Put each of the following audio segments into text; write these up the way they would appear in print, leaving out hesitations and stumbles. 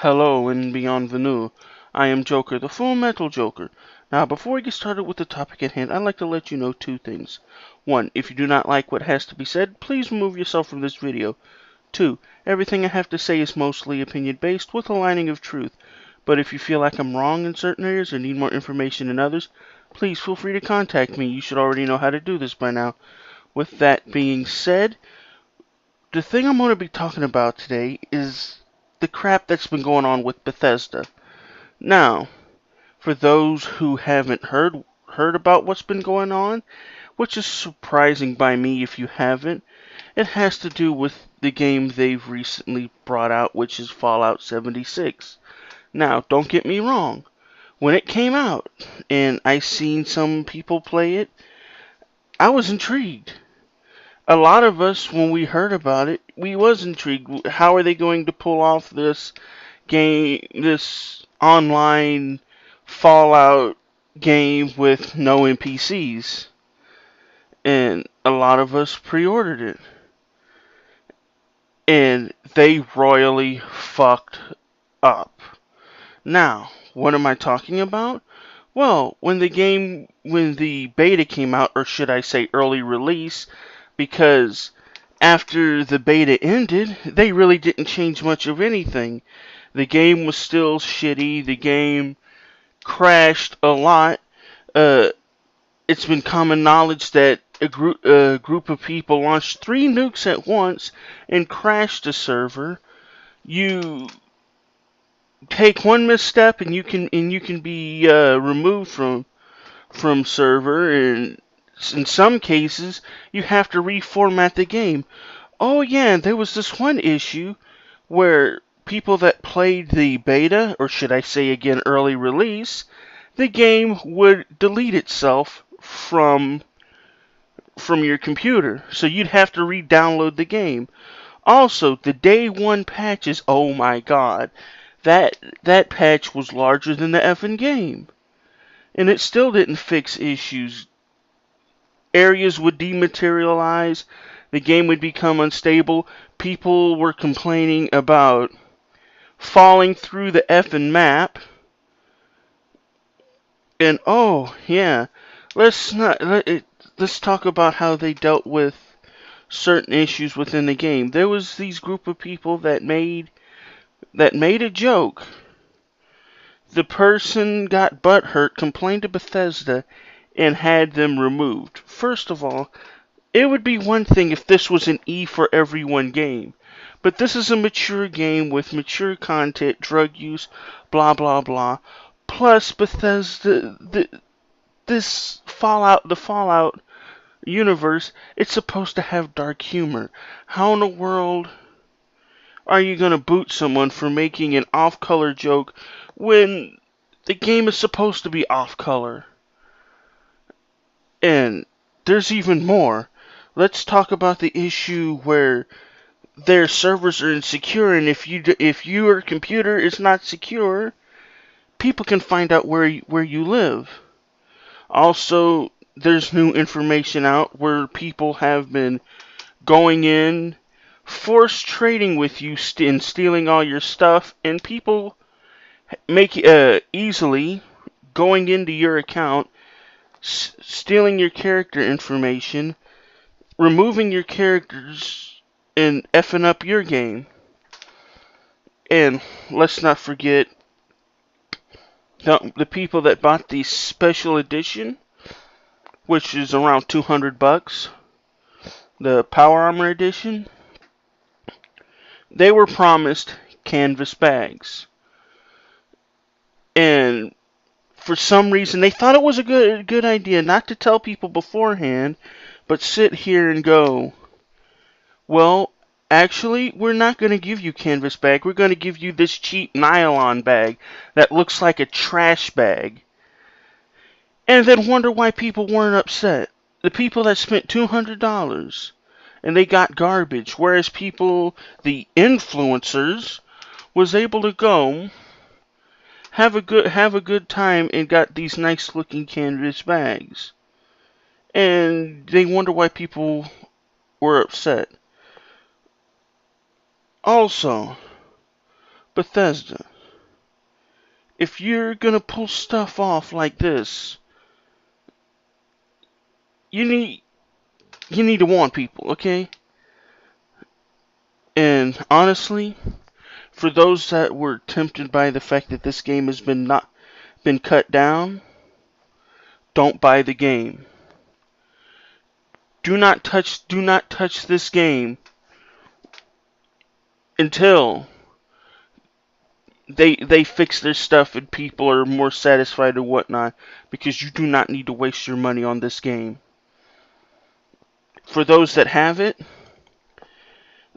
Hello and bienvenue. I am Joker, the Full Metal Joker. Now, before we get started with the topic at hand, I'd like to let you know two things. One, if you do not like what has to be said, please remove yourself from this video. Two, everything I have to say is mostly opinion-based with a lining of truth. But if you feel like I'm wrong in certain areas or need more information in others, please feel free to contact me. You should already know how to do this by now. With that being said, the thing I'm going to be talking about today is the crap that's been going on with Bethesda. Now, for those who haven't heard about what's been going on, which is surprising by me if you haven't, it has to do with the game they've recently brought out, which is Fallout 76. Now, don't get me wrong. When it came out and I seen some people play it, I was intrigued. A lot of us, when we heard about it, we was intrigued. How are they going to pull off this game, this online Fallout game with no NPCs? And a lot of us pre-ordered it. And they royally fucked up. Now, what am I talking about? Well, when the beta came out, or should I say early release, because after the beta ended, they really didn't change much of anything. The game was still shitty. The game crashed a lot. It's been common knowledge that a group of people launched 3 nukes at once and crashed the server. You take one misstep and you can be removed from server, and in some cases you have to reformat the game. Oh yeah, and there was this one issue where people that played the beta, or should I say again early release, the game would delete itself from your computer. So you'd have to re-download the game. Also, the day one patches, oh my god. That patch was larger than the effing game. And it still didn't fix issues. Areas would dematerialize, the game would become unstable. People were complaining about falling through the effing map. And oh yeah, let's talk about how they dealt with certain issues within the game. There was these group of people that made a joke. The person got butthurt, complained to Bethesda, and had them removed. First of all, it would be one thing if this was an E for everyone game. But this is a mature game with mature content, drug use, blah blah blah. Plus, Bethesda, the Fallout universe, it's supposed to have dark humor. How in the world are you going to boot someone for making an off-color joke when the game is supposed to be off-color? And there's even more. Let's talk about the issue where their servers are insecure, and if your computer is not secure, people can find out where you live. Also, there's new information out where people have been going in, force trading with you and stealing all your stuff, and people make easily going into your account, stealing your character information, removing your characters, and effing up your game. And let's not forget the people that bought the special edition, which is around $200, the Power Armor edition. They were promised canvas bags, and for some reason they thought it was a good idea not to tell people beforehand, but sit here and go, well, actually, we're not going to give you canvas bag. We're going to give you this cheap nylon bag that looks like a trash bag. And then wonder why people weren't upset. The people that spent $200 and they got garbage, whereas people, the influencers, was able to go have a good time and got these nice looking canvas bags. And they wonder why people were upset. Also, Bethesda. if you're gonna pull stuff off like this, you need to warn people, okay? And honestly, for those that were tempted by the fact that this game has been cut down, don't buy the game. Do not touch this game until they fix their stuff and people are more satisfied or whatnot, because you do not need to waste your money on this game. For those that have it,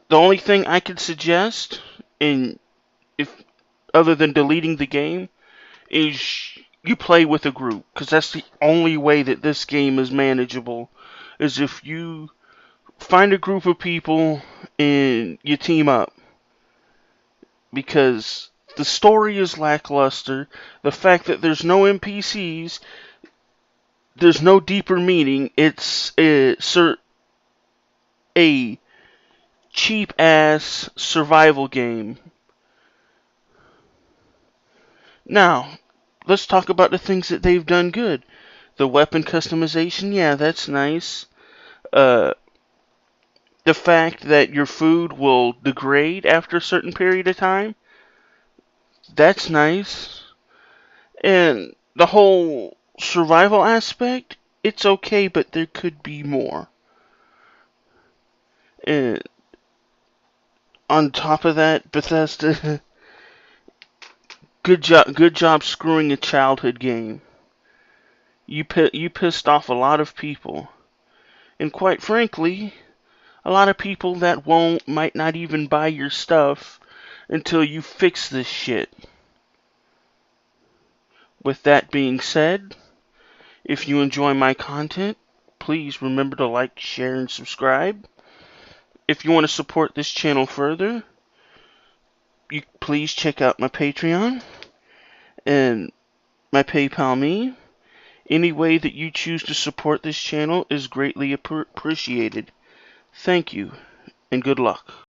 the only thing I could suggest, in if other than deleting the game, is you play with a group, because that's the only way that this game is manageable, is if you find a group of people and you team up. Because the story is lackluster, the fact that there's no NPCs, there's no deeper meaning, it's a cheap-ass survival game. Now, let's talk about the things that they've done good. The weapon customization, yeah, that's nice. The fact that your food will degrade after a certain period of time, that's nice. And the whole survival aspect, it's okay, but there could be more. And on top of that, Bethesda, good job screwing a childhood game. You pissed off a lot of people, and quite frankly, a lot of people that might not even buy your stuff until you fix this shit. With that being said, if you enjoy my content, please remember to like, share, and subscribe. If you want to support this channel further, please check out my Patreon and my PayPal me. Any way that you choose to support this channel is greatly appreciated. Thank you, and good luck.